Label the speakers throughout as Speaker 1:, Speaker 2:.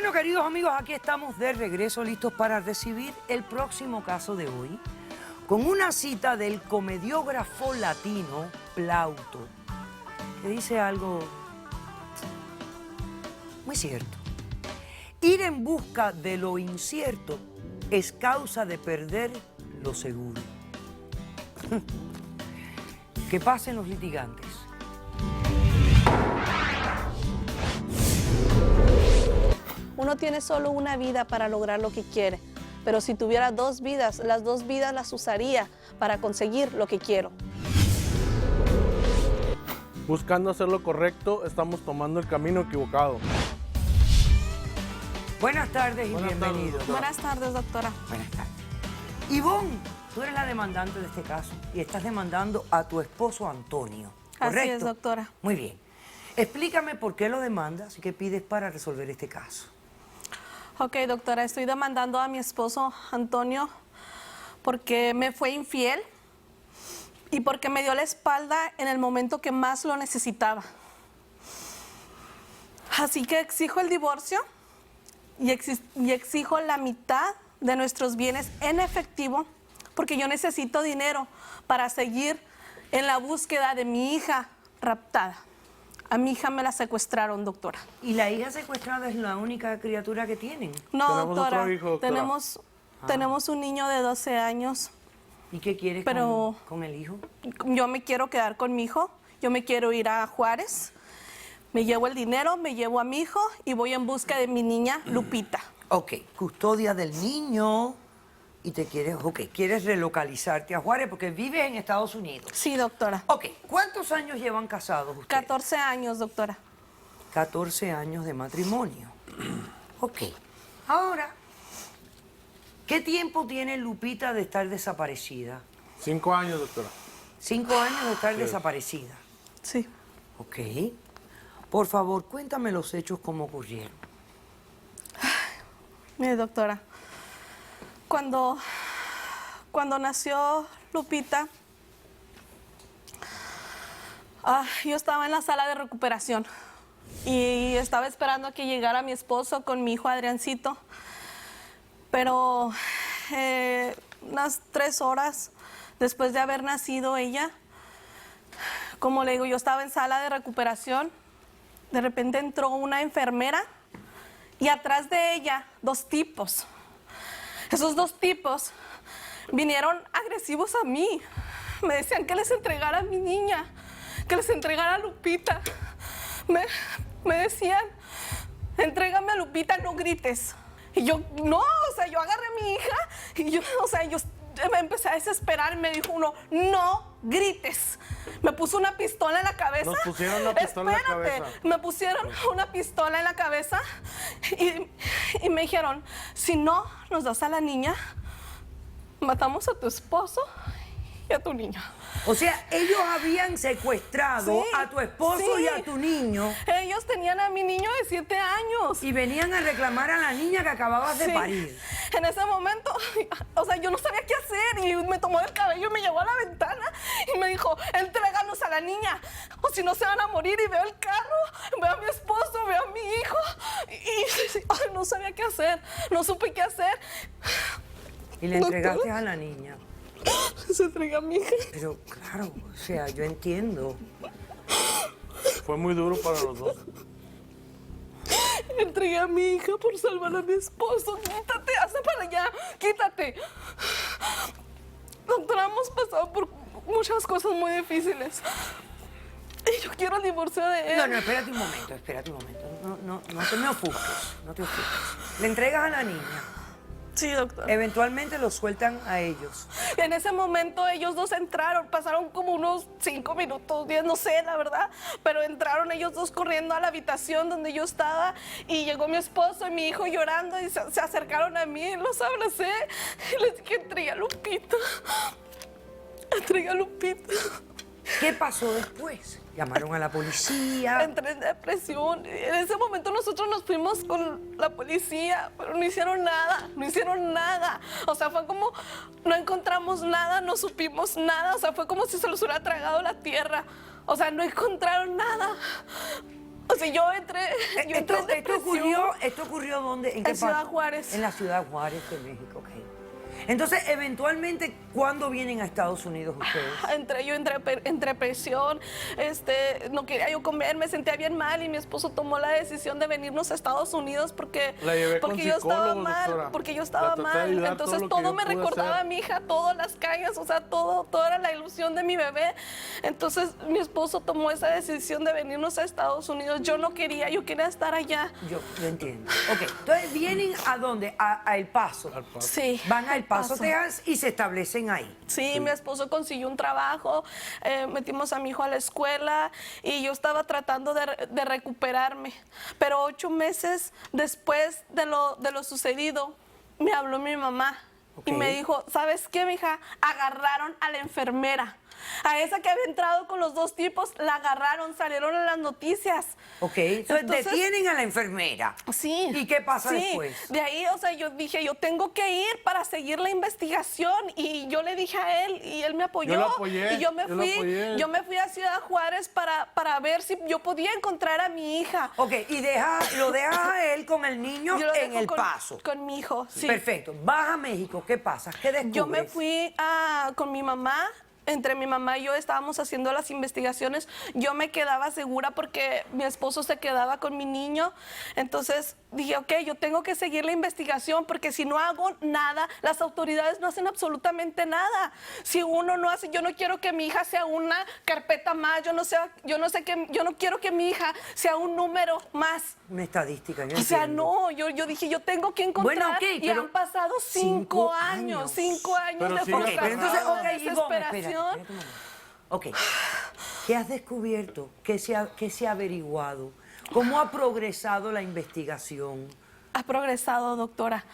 Speaker 1: Bueno, queridos amigos, aquí estamos de regreso, listos para recibir el próximo caso de hoy, con una cita del comediógrafo latino Plauto, que dice algo muy cierto. Ir en busca de lo incierto es causa de perder lo seguro. Que pasen los litigantes.
Speaker 2: Uno tiene solo una vida para lograr lo que quiere, pero si tuviera dos vidas, las dos vidas las usaría para conseguir lo que quiero.
Speaker 3: Buscando hacer lo correcto, estamos tomando el camino equivocado.
Speaker 1: Buenas tardes y bienvenidos.
Speaker 2: Buenas tardes, doctora.
Speaker 1: Buenas tardes. Ivonne, tú eres la demandante de este caso y estás demandando a tu esposo Antonio, ¿correcto?
Speaker 2: Así es, doctora.
Speaker 1: Muy bien. Explícame por qué lo demandas y qué pides para resolver este caso.
Speaker 2: Ok, doctora, estoy demandando a mi esposo Antonio porque me fue infiel y porque me dio la espalda en el momento que más lo necesitaba. Así que exijo el divorcio y exijo la mitad de nuestros bienes en efectivo porque yo necesito dinero para seguir en la búsqueda de mi hija raptada. A mi hija me la secuestraron, doctora.
Speaker 1: ¿Y la hija secuestrada es la única criatura que tienen?
Speaker 2: No,
Speaker 3: Tenemos
Speaker 2: doctora.
Speaker 3: otro hijo, doctora.
Speaker 2: Tenemos un niño de 12 años.
Speaker 1: ¿Y qué quieres
Speaker 2: Pero-
Speaker 1: con el hijo?
Speaker 2: Yo me quiero quedar con mi hijo. Yo me quiero ir a Juárez. Me llevo el dinero, me llevo a mi hijo y voy en busca de mi niña Lupita.
Speaker 1: Ok, custodia del niño y quieres relocalizarte a Juárez porque vives en Estados Unidos.
Speaker 2: Sí, doctora.
Speaker 1: Ok, ¿cuántos años llevan casados ustedes?
Speaker 2: 14 años, doctora.
Speaker 1: 14 años de matrimonio. Ok. Ahora, ¿qué tiempo tiene Lupita de estar desaparecida?
Speaker 3: 5 años, doctora.
Speaker 1: 5 años de estar desaparecida.
Speaker 2: Sí.
Speaker 1: Ok. Por favor, cuéntame los hechos como ocurrieron.
Speaker 2: Mire, doctora. Cuando nació Lupita, yo estaba en la sala de recuperación y estaba esperando a que llegara mi esposo con mi hijo Adriancito. Pero unas 3 horas después de haber nacido ella, como le digo, yo estaba en sala de recuperación. De repente entró una enfermera y atrás de ella 2 tipos. Esos 2 tipos vinieron agresivos a mí. Me decían que les entregara a mi niña, que les entregara a Lupita. Me decían, entrégame a Lupita, no grites. Y yo, no, yo agarré a mi hija y yo me empecé a desesperar. Me dijo uno, no grites. Me puso una pistola en la cabeza.
Speaker 3: Nos pusieron una pistola en la cabeza.
Speaker 2: Me pusieron una pistola en la cabeza y me dijeron, si no nos das a la niña, matamos a tu esposo y a tu niña.
Speaker 1: O sea, ellos habían secuestrado
Speaker 2: Sí,
Speaker 1: a tu esposo
Speaker 2: sí.
Speaker 1: y a tu niño
Speaker 2: Ellos tenían a mi niño de 7 años.
Speaker 1: y venían a reclamar a la niña que acababas de
Speaker 2: Sí.
Speaker 1: parir.
Speaker 2: En ese momento, yo no sabía qué hacer y me tomó del cabello y me llevó a la ventana y me dijo, entréganos a la niña o si no se van a morir. Y veo el carro, veo a mi esposo, veo a mi hijo y no sabía qué hacer, no supe qué hacer.
Speaker 1: Y le entregaste a la niña.
Speaker 2: Se entrega a mi hija.
Speaker 1: Pero claro, o sea, yo entiendo.
Speaker 3: Fue muy duro para los dos.
Speaker 2: Entregué a mi hija por salvar a mi esposo. Quítate, hazte para allá, quítate. Doctora, hemos pasado por muchas cosas muy difíciles. Y yo quiero el divorcio de él.
Speaker 1: No, espérate un momento. No te me ofusques, no te ofusques. Le entregas a la niña.
Speaker 2: Sí, doctora.
Speaker 1: Eventualmente lo sueltan a ellos.
Speaker 2: Y en ese momento ellos 2 entraron, pasaron como unos 5 minutos, 10, no sé, la verdad, pero entraron ellos 2 corriendo a la habitación donde yo estaba y llegó mi esposo y mi hijo llorando y se acercaron a mí, los abracé y les dije, entregué a Lupita, entregué a Lupita.
Speaker 1: ¿Qué pasó después? Llamaron a la policía.
Speaker 2: Entré en depresión. En ese momento nosotros nos fuimos con la policía, pero no hicieron nada. O sea, fue como, no encontramos nada, no supimos nada. O sea, fue como si se los hubiera tragado la tierra. O sea, no encontraron nada. O sea, yo entré en depresión.
Speaker 1: ¿Esto ocurrió dónde? ¿En qué
Speaker 2: En Ciudad
Speaker 1: parte?
Speaker 2: Juárez.
Speaker 1: En la Ciudad Juárez de México, ok. Entonces, eventualmente, ¿cuándo vienen a Estados Unidos ustedes?
Speaker 2: Yo entré en depresión, no quería yo comer, me sentía bien mal y mi esposo tomó la decisión de venirnos a Estados Unidos porque yo estaba mal,
Speaker 3: doctora.
Speaker 2: porque yo
Speaker 3: La
Speaker 2: estaba
Speaker 3: traté de
Speaker 2: mal.
Speaker 3: ayudar
Speaker 2: Entonces
Speaker 3: todo lo que
Speaker 2: todo
Speaker 3: yo
Speaker 2: me
Speaker 3: pude
Speaker 2: recordaba
Speaker 3: hacer.
Speaker 2: a mi hija, todas las calles, o sea, todo era la ilusión de mi bebé. Entonces mi esposo tomó esa decisión de venirnos a Estados Unidos. Yo no quería, yo quería estar allá.
Speaker 1: Yo entiendo. Ok, entonces, ¿vienen a dónde? A El Paso.
Speaker 3: Al Paso.
Speaker 2: Sí.
Speaker 1: Van a El Paso, Texas, y se establecen ahí.
Speaker 2: Sí, mi esposo consiguió un trabajo, metimos a mi hijo a la escuela y yo estaba tratando de recuperarme. Pero 8 meses después de lo sucedido, me habló mi mamá y
Speaker 1: Ok.
Speaker 2: me dijo, ¿sabes qué, mija? Agarraron a la enfermera. A esa que había entrado con los 2 tipos, la agarraron, salieron en las noticias.
Speaker 1: Ok, entonces,
Speaker 2: Entonces-
Speaker 1: detienen a la enfermera.
Speaker 2: Sí.
Speaker 1: ¿Y qué pasa
Speaker 2: sí.
Speaker 1: después?
Speaker 2: De ahí, o sea, yo dije, yo tengo que ir para seguir la investigación. Y yo le dije a él y él me apoyó.
Speaker 3: Yo lo apoyé,
Speaker 2: Y yo me
Speaker 3: yo lo apoyé.
Speaker 2: yo me fui a Ciudad Juárez para ver si yo podía encontrar a mi hija.
Speaker 1: Ok, y lo dejas a él con el niño
Speaker 2: Yo lo
Speaker 1: en
Speaker 2: dejo
Speaker 1: El
Speaker 2: con-
Speaker 1: Paso.
Speaker 2: Con mi hijo, sí.
Speaker 1: Perfecto. Vas a México, ¿qué pasa? ¿Qué descubres?
Speaker 2: Yo me fui con mi mamá. Entre mi mamá y yo estábamos haciendo las investigaciones. Yo me quedaba segura porque mi esposo se quedaba con mi niño. Entonces dije, ok, yo tengo que seguir la investigación porque si no hago nada, las autoridades no hacen absolutamente nada. Si uno no hace, yo no quiero que mi hija sea una carpeta más. Yo no quiero que mi hija sea un número más.
Speaker 1: Una estadística, yo
Speaker 2: O sea,
Speaker 1: entiendo.
Speaker 2: no, yo dije, yo tengo que encontrar.
Speaker 1: Bueno, ok,
Speaker 2: y
Speaker 1: pero
Speaker 2: han pasado 5 años, 5 años
Speaker 3: Pero
Speaker 2: de
Speaker 3: sigue
Speaker 1: Ok, pero entonces,
Speaker 2: frustración,
Speaker 1: ok,
Speaker 2: de
Speaker 1: Ivonne,
Speaker 2: desesperación.
Speaker 1: espérate un momento. Ok, ¿qué has descubierto? ¿Qué se ha averiguado? ¿Cómo ha progresado la investigación?
Speaker 2: Ha progresado, doctora,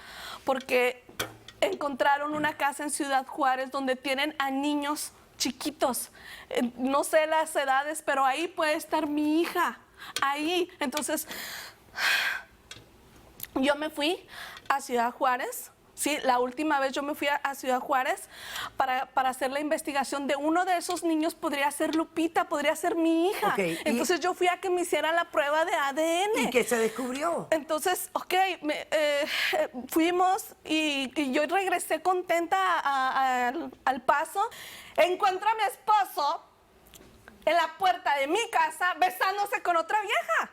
Speaker 2: porque encontraron una casa en Ciudad Juárez donde tienen a niños chiquitos. No sé las edades, pero ahí puede estar mi hija. Ahí. Entonces, yo me fui a Ciudad Juárez. Sí, la última vez yo me fui a Ciudad Juárez para hacer la investigación de uno de esos niños. Podría ser Lupita, podría ser mi hija.
Speaker 1: Ok, y-
Speaker 2: Entonces yo fui a que me hiciera la prueba de ADN.
Speaker 1: ¿Y qué se descubrió?
Speaker 2: Entonces, ok, fuimos y yo regresé contenta al Paso. Encuentro a mi esposo en la puerta de mi casa besándose con otra vieja.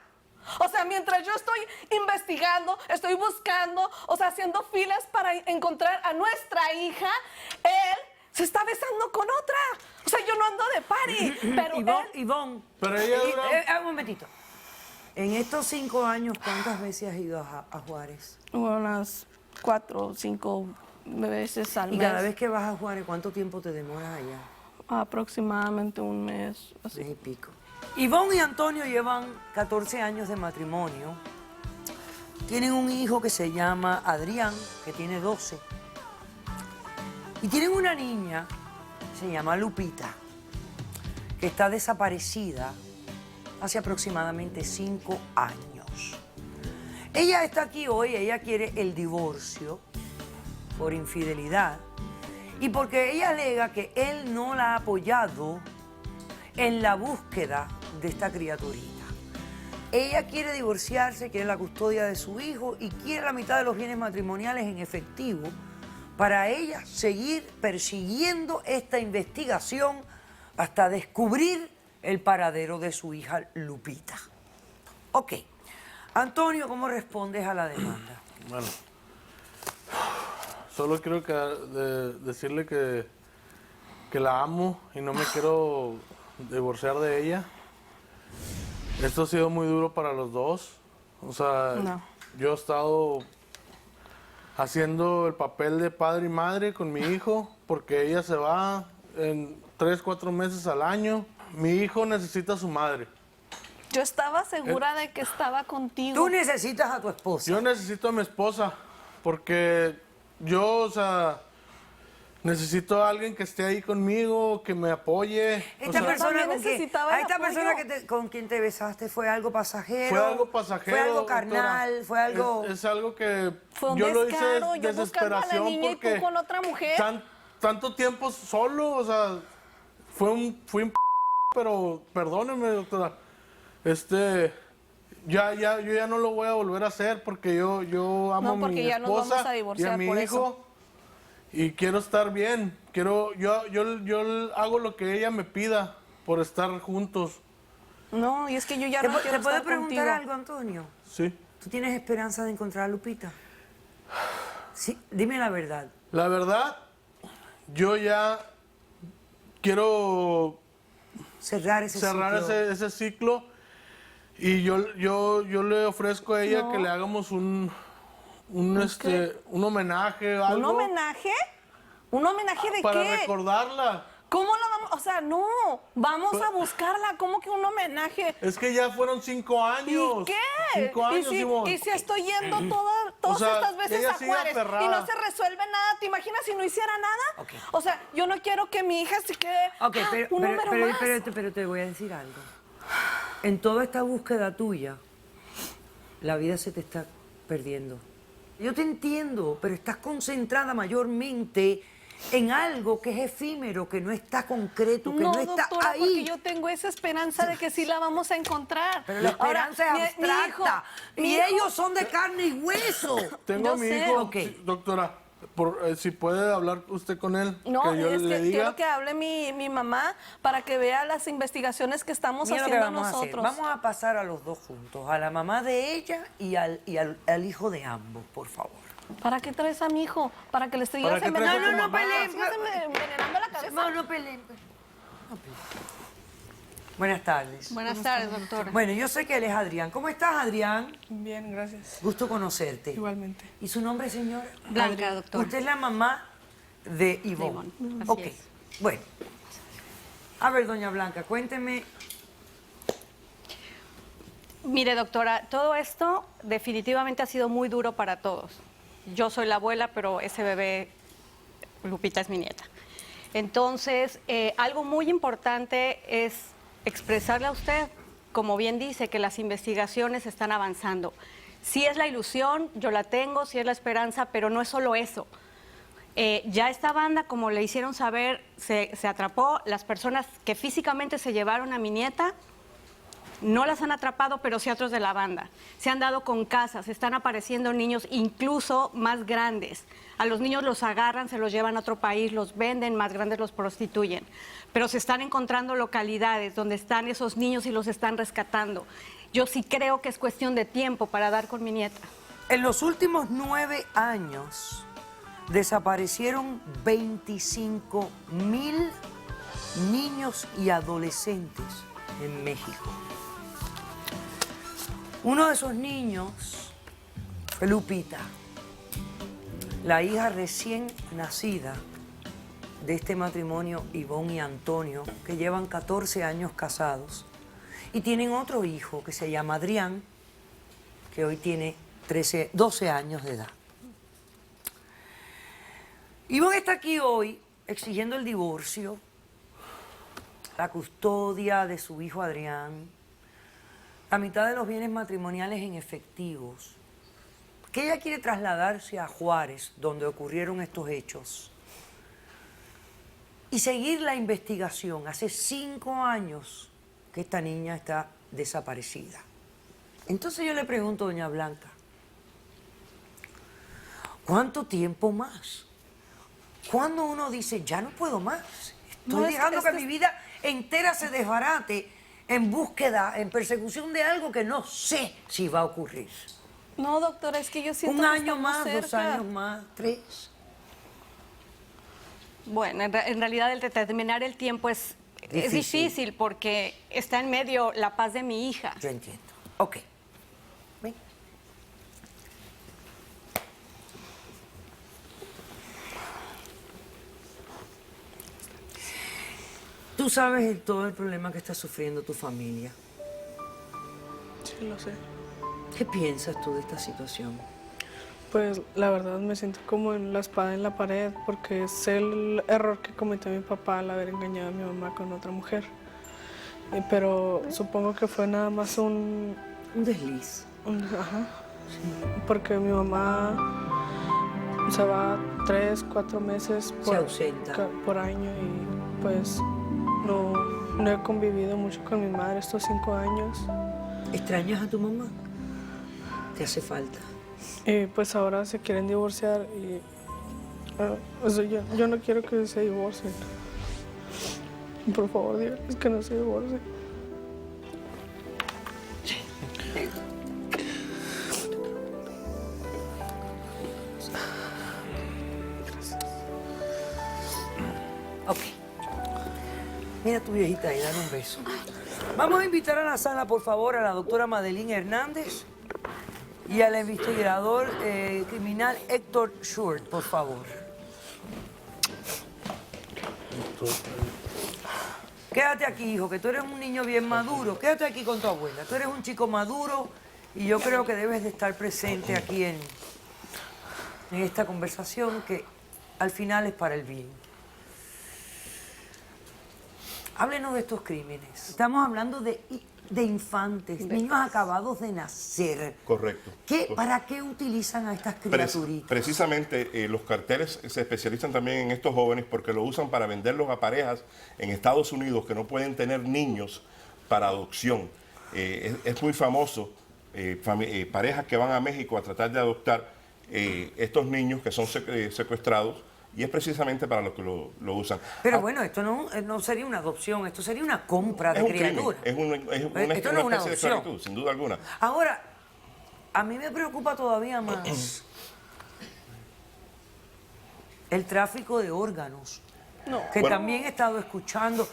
Speaker 2: O sea, mientras yo estoy investigando, estoy buscando, o sea, haciendo filas para encontrar a nuestra hija, él se está besando con otra. O sea, yo no ando de party, pero él...
Speaker 1: Ivonne,
Speaker 3: Pero ella dura-
Speaker 1: un momentito. En estos 5 años, ¿cuántas veces has ido a Juárez?
Speaker 2: Unas 4 o 5 veces al
Speaker 1: Y
Speaker 2: mes.
Speaker 1: cada vez que vas a Juárez, ¿cuánto tiempo te demoras allá?
Speaker 2: Aproximadamente un mes, así.
Speaker 1: Mes y pico. Ivonne y Antonio llevan 14 años de matrimonio. Tienen un hijo que se llama Adrián, que tiene 12. Y tienen una niña, que se llama Lupita, que está desaparecida hace aproximadamente 5 años. Ella está aquí hoy, ella quiere el divorcio por infidelidad y porque ella alega que él no la ha apoyado en la búsqueda de esta criaturita. Ella quiere divorciarse, quiere la custodia de su hijo y quiere la mitad de los bienes matrimoniales en efectivo para ella seguir persiguiendo esta investigación hasta descubrir el paradero de su hija Lupita. Ok. Antonio, ¿cómo respondes a la demanda?
Speaker 3: Bueno, solo quiero decirle que la amo y no me quiero divorciar de ella. Esto ha sido muy duro para los dos. O sea,
Speaker 2: No.
Speaker 3: yo he estado haciendo el papel de padre y madre con mi hijo porque ella se va en 3, 4 meses al año. Mi hijo necesita a su madre.
Speaker 2: Yo estaba segura de que estaba contigo.
Speaker 1: Tú necesitas a tu esposa.
Speaker 3: Yo necesito a mi esposa porque yo, o sea, necesito a alguien que esté ahí conmigo, que me apoye. O
Speaker 1: Esta
Speaker 3: sea,
Speaker 1: persona,
Speaker 2: también
Speaker 1: con,
Speaker 2: necesitaba el
Speaker 1: esta
Speaker 2: apoyo.
Speaker 1: persona con quien te besaste fue algo pasajero.
Speaker 3: fue algo pasajero.
Speaker 1: Fue algo
Speaker 3: doctora.
Speaker 1: carnal, fue algo.
Speaker 3: Es algo que
Speaker 2: Fue un
Speaker 3: yo lo
Speaker 2: descaro,
Speaker 3: hice
Speaker 2: yo buscando a la
Speaker 3: desesperación
Speaker 2: niña y tú
Speaker 3: porque
Speaker 2: con otra mujer.
Speaker 3: tanto tiempo solo, o sea, fui un pero perdóneme, doctora. yo ya no lo voy a volver a hacer porque yo amo
Speaker 2: No,
Speaker 3: a mi
Speaker 2: porque ya nos vamos
Speaker 3: esposa
Speaker 2: a
Speaker 3: y
Speaker 2: divorciar
Speaker 3: a mi
Speaker 2: por
Speaker 3: hijo y quiero estar bien. Yo hago lo que ella me pida por estar juntos.
Speaker 2: No, y es que yo ya
Speaker 1: ¿Te,
Speaker 2: no
Speaker 1: pu-
Speaker 2: quiero
Speaker 1: te puedo
Speaker 2: estar
Speaker 1: preguntar
Speaker 2: contigo.
Speaker 1: algo, Antonio?
Speaker 3: Sí.
Speaker 1: ¿Tú tienes esperanza de encontrar a Lupita? Sí, dime la verdad.
Speaker 3: La verdad, yo ya quiero
Speaker 1: Cerrar ese
Speaker 3: cerrar
Speaker 1: ciclo.
Speaker 3: ese ciclo y yo le ofrezco a ella que le hagamos un homenaje, algo.
Speaker 2: ¿Un homenaje? ¿Un homenaje de
Speaker 3: para
Speaker 2: qué?
Speaker 3: recordarla.
Speaker 2: ¿Cómo la vamos? O sea, no, vamos a buscarla. ¿Cómo que un homenaje?
Speaker 3: Es que ya fueron 5 años.
Speaker 2: ¿Y qué?
Speaker 3: 5 años, Simón.
Speaker 2: Y si estoy yendo todas
Speaker 3: O sea,
Speaker 2: estas veces
Speaker 3: ella
Speaker 2: a
Speaker 3: sigue
Speaker 2: Juárez
Speaker 3: aferrada.
Speaker 2: y no se resuelve nada, ¿te imaginas si no hiciera nada?
Speaker 1: Ok.
Speaker 2: O sea, yo no quiero que mi hija se quede
Speaker 1: Ok,
Speaker 2: un número más.
Speaker 1: pero te voy a decir algo. En toda esta búsqueda tuya, la vida se te está perdiendo. Yo te entiendo, pero estás concentrada mayormente en algo que es efímero, que no está concreto, que no, está
Speaker 2: doctora,
Speaker 1: ahí.
Speaker 2: porque yo tengo esa esperanza de que sí la vamos a encontrar.
Speaker 1: Pero la
Speaker 2: Ahora,
Speaker 1: esperanza es abstracta.
Speaker 2: mi
Speaker 1: Y
Speaker 2: hijo-
Speaker 1: ellos son de carne y hueso.
Speaker 3: Tengo
Speaker 2: yo
Speaker 3: a mi
Speaker 2: sé.
Speaker 3: hijo,
Speaker 1: Ok.
Speaker 3: sí, doctora, si puede hablar usted con él,
Speaker 2: No,
Speaker 3: que yo
Speaker 2: es
Speaker 3: le
Speaker 2: que
Speaker 3: diga.
Speaker 2: quiero que hable mi mamá para que vea las investigaciones que estamos
Speaker 1: Mira lo que
Speaker 2: haciendo
Speaker 1: vamos a hacer.
Speaker 2: nosotros.
Speaker 1: Vamos a pasar a los dos juntos, a la mamá de ella y al hijo de ambos, por favor.
Speaker 2: ¿Para qué traes a mi hijo? ¿Para que le estés
Speaker 3: ¿Para qué traes a tu
Speaker 2: envenenando?
Speaker 3: mamá?
Speaker 2: envenenando la cabeza.
Speaker 1: No peleen. Buenas tardes.
Speaker 4: Buenas tardes, doctora.
Speaker 1: Bueno, yo sé que él es Adrián. ¿Cómo estás, Adrián?
Speaker 5: Bien, gracias.
Speaker 1: Gusto conocerte.
Speaker 5: Igualmente.
Speaker 1: ¿Y su nombre, señora?
Speaker 4: Blanca, doctora.
Speaker 1: Usted es la mamá de Ivonne.
Speaker 4: Ivonne, así
Speaker 1: Ok,
Speaker 4: es.
Speaker 1: bueno. A ver, doña Blanca, cuénteme.
Speaker 4: Mire, doctora, todo esto definitivamente ha sido muy duro para todos. Yo soy la abuela, pero ese bebé, Lupita, es mi nieta. Entonces, algo muy importante es expresarle a usted, como bien dice, que las investigaciones están avanzando. Sí es la ilusión, yo la tengo, sí es la esperanza, pero no es solo eso. Ya esta banda, como le hicieron saber, se atrapó. Las personas que físicamente se llevaron a mi nieta no las han atrapado, pero sí otros de la banda. Se han dado con casas, están apareciendo niños incluso más grandes. A los niños los agarran, se los llevan a otro país, los venden, más grandes los prostituyen. Pero se están encontrando localidades donde están esos niños y los están rescatando. Yo sí creo que es cuestión de tiempo para dar con mi nieta.
Speaker 1: En los últimos 9 años desaparecieron 25,000 niños y adolescentes en México. Uno de esos niños fue Lupita, la hija recién nacida de este matrimonio, Ivonne y Antonio, que llevan 14 años casados y tienen otro hijo que se llama Adrián, que hoy tiene 12 años de edad. Ivonne está aquí hoy exigiendo el divorcio, la custodia de su hijo Adrián, la mitad de los bienes matrimoniales en efectivos, que ella quiere trasladarse a Juárez, donde ocurrieron estos hechos, y seguir la investigación. Hace 5 años que esta niña está desaparecida. Entonces yo le pregunto, doña Blanca, ¿cuánto tiempo más? Cuando uno dice, ya no puedo más,
Speaker 2: No,
Speaker 1: estoy
Speaker 2: es que
Speaker 1: dejando que
Speaker 2: esto
Speaker 1: mi
Speaker 2: es-
Speaker 1: vida entera se desbarate en búsqueda, en persecución de algo que no sé si va a ocurrir.
Speaker 2: No, doctora, es que yo siento
Speaker 1: Un
Speaker 2: que
Speaker 1: año
Speaker 2: estamos
Speaker 1: más, 2
Speaker 2: cerca.
Speaker 1: años más, 3.
Speaker 4: Bueno, en realidad el determinar el tiempo es difícil porque está en medio la paz de mi hija.
Speaker 1: Yo entiendo. Ok. Ven. Tú sabes todo el problema que está sufriendo tu familia.
Speaker 5: Sí, lo sé.
Speaker 1: ¿Qué piensas tú de esta situación?
Speaker 5: Pues la verdad me siento como en la espada en la pared porque es el error que cometió mi papá al haber engañado a mi mamá con otra mujer. Pero supongo que fue nada más
Speaker 1: Un desliz.
Speaker 5: Ajá. Porque mi mamá se va 3, 4 meses
Speaker 1: Se ausenta.
Speaker 5: por año y pues no he convivido mucho con mi madre estos 5 años.
Speaker 1: ¿Extrañas a tu mamá? ¿Te hace falta?
Speaker 5: Pues ahora se quieren divorciar y o sea, yo no quiero que se divorcien. Por favor, díganles que no se divorcien.
Speaker 1: Ok. Mira a tu viejita y dale un beso. Vamos a invitar a la sala, por favor, a la doctora Madeline Hernández y al investigador criminal Héctor Short, por favor. Quédate aquí, hijo, que tú eres un niño bien maduro. Quédate aquí con tu abuela. Tú eres un chico maduro y yo creo que debes de estar presente aquí en esta conversación que al final es para el bien. Háblenos de estos crímenes. Estamos hablando de infantes, niños acabados de nacer.
Speaker 6: Correcto.
Speaker 1: ¿Para qué utilizan a estas criaturitas?
Speaker 6: Precisamente los carteles se especializan también en estos jóvenes porque lo usan para venderlos a parejas en Estados Unidos que no pueden tener niños para adopción. Es muy famoso, parejas que van a México a tratar de adoptar estos niños que son secuestrados. Y es precisamente para lo que lo usan.
Speaker 1: Pero bueno, esto no sería una adopción, esto sería una compra de criaturas.
Speaker 6: Es una
Speaker 1: Esto no es una
Speaker 6: especie de
Speaker 1: adopción.
Speaker 6: esclavitud, sin duda alguna.
Speaker 1: Ahora, a mí me preocupa todavía más el tráfico de órganos, que también he estado escuchando.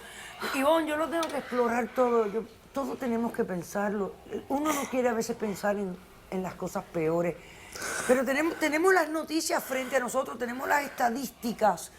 Speaker 1: Ivonne, yo lo tengo que explorar todo, todo tenemos que pensarlo. Uno no quiere a veces pensar en las cosas peores. Pero tenemos las noticias frente a nosotros, tenemos las estadísticas.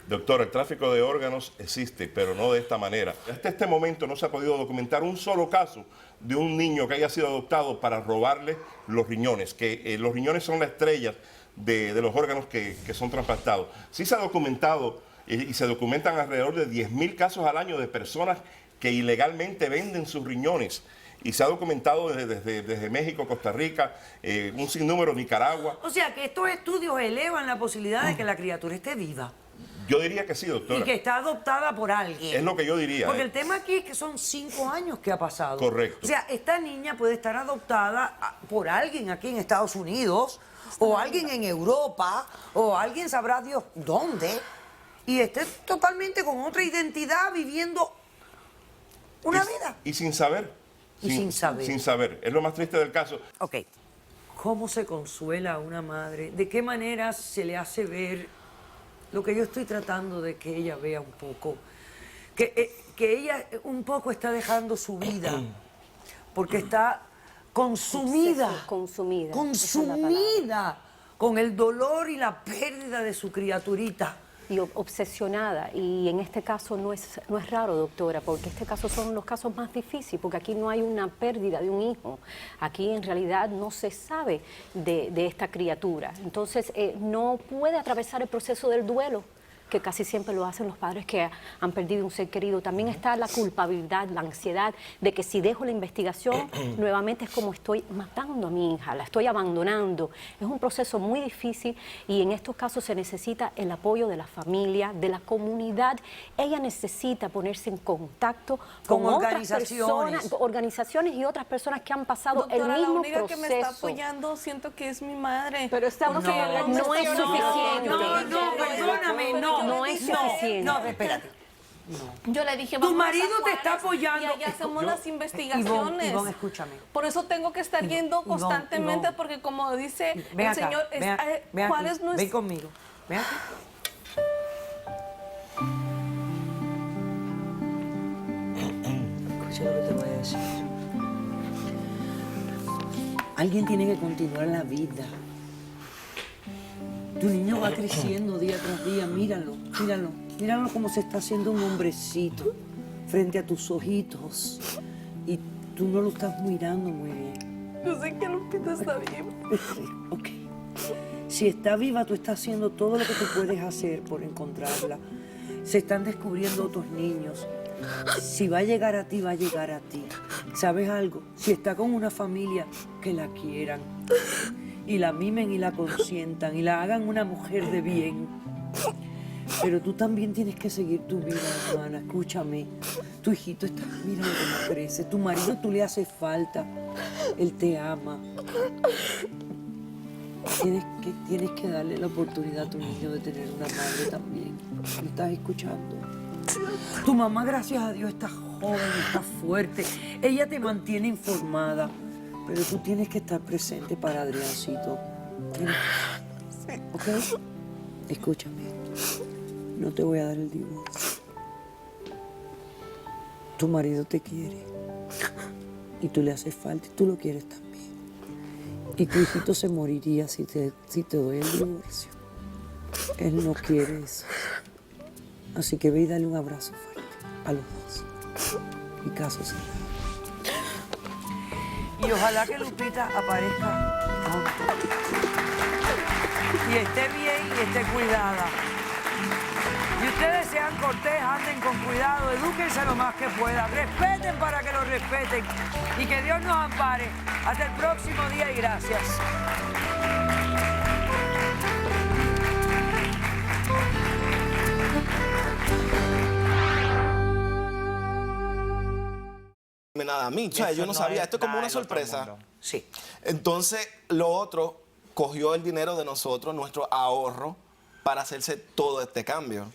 Speaker 6: Doctor, el tráfico de órganos existe, pero no de esta manera. Hasta este momento no se ha podido documentar un solo caso de un niño que haya sido adoptado para robarle los riñones, que los riñones son la estrella de los órganos que son trasplantados. Sí se ha documentado y se documentan alrededor de 10.000 casos al año de personas que ilegalmente venden sus riñones. Y se ha documentado desde México, Costa Rica, un sinnúmero, Nicaragua.
Speaker 1: O sea, que estos estudios elevan la posibilidad de que la criatura esté viva.
Speaker 6: Yo diría que sí, doctora.
Speaker 1: Y que está adoptada por alguien.
Speaker 6: Es lo que yo diría.
Speaker 1: Porque el tema aquí es que son 5 años que ha pasado.
Speaker 6: Correcto.
Speaker 1: O sea, esta niña puede estar adoptada por alguien aquí en Estados Unidos, o alguien en Europa, o alguien sabrá Dios dónde, y esté totalmente con otra identidad viviendo una vida.
Speaker 6: Y sin saber.
Speaker 1: Sin saber.
Speaker 6: Sin saber. Es lo más triste del caso.
Speaker 1: Ok. ¿Cómo se consuela a una madre? ¿De qué manera se le hace ver lo que yo estoy tratando de que ella vea un poco? Que ella un poco está dejando su vida porque está consumida.
Speaker 7: Consumida.
Speaker 1: Consumida con el dolor y la pérdida de su criaturita.
Speaker 7: Y obsesionada, y en este caso no es raro, doctora, porque este caso son los casos más difíciles, porque aquí no hay una pérdida de un hijo, aquí en realidad no se sabe de esta criatura, entonces no puede atravesar el proceso del duelo, que casi siempre lo hacen los padres que han perdido un ser querido. También está la culpabilidad, la ansiedad de que si dejo la investigación, nuevamente es como estoy matando a mi hija, la estoy abandonando. Es un proceso muy difícil y en estos casos se necesita el apoyo de la familia, de la comunidad. Ella necesita ponerse en contacto con otras personas, organizaciones y otras personas que han pasado
Speaker 2: Doctora,
Speaker 7: el mismo
Speaker 2: la única
Speaker 7: proceso.
Speaker 2: que me está apoyando siento que es mi madre.
Speaker 7: Pero estamos no es suficiente.
Speaker 1: No, perdóname,
Speaker 7: No es suficiente.
Speaker 1: No, espérate.
Speaker 2: Yo le dije,
Speaker 1: Tu
Speaker 2: vamos a
Speaker 1: marido
Speaker 2: San
Speaker 1: te
Speaker 2: Juárez
Speaker 1: está apoyando.
Speaker 2: Y allá hacemos las investigaciones.
Speaker 1: Ivonne, escúchame.
Speaker 2: Por eso tengo que estar yendo constantemente,
Speaker 1: Ivonne.
Speaker 2: porque como dice
Speaker 1: Ven
Speaker 2: el
Speaker 1: acá,
Speaker 2: señor,
Speaker 1: ven
Speaker 2: Juárez
Speaker 1: aquí,
Speaker 2: no es...
Speaker 1: ven conmigo. Ven aquí. Escucha lo que te voy a decir. Alguien tiene que continuar la vida. Tu niño va creciendo día tras día. Míralo, míralo. Míralo cómo se está haciendo un hombrecito frente a tus ojitos. Y tú no lo estás mirando muy bien.
Speaker 2: Yo sé que Lupita está viva.
Speaker 1: Ok. Si está viva, tú estás haciendo todo lo que tú puedes hacer por encontrarla. Se están descubriendo otros niños. Si va a llegar a ti, va a llegar a ti. ¿Sabes algo? Si está con una familia, que la quieran. Y la mimen y la consientan y la hagan una mujer de bien. Pero tú también tienes que seguir tu vida, hermana. Escúchame. Tu hijito está, mira cómo crece. Tu marido, tú le hace falta. Él te ama. Tienes que darle la oportunidad a tu niño de tener una madre también. ¿Me estás escuchando? Tu mamá, gracias a Dios, está joven, está fuerte. Ella te mantiene informada. Pero tú tienes que estar presente para Adriancito. ¿Ok? Escúchame. No te voy a dar el divorcio. Tu marido te quiere. Y tú le haces falta y tú lo quieres también. Y tu hijito se moriría si te doy el divorcio. Él no quiere eso. Así que ve y dale un abrazo fuerte a los dos. Mi caso cerrado. Y ojalá que Lupita aparezca pronto. Y esté bien y esté cuidada. Y ustedes sean cortés, anden con cuidado, edúquense lo más que puedan, respeten para que lo respeten y que Dios nos ampare. Hasta el próximo día y gracias.
Speaker 8: Nada a mí, o sea, yo no sabía, esto es como una sorpresa.
Speaker 1: Sí.
Speaker 8: Entonces, lo otro, cogió el dinero de nosotros, nuestro ahorro, para hacerse todo este cambio.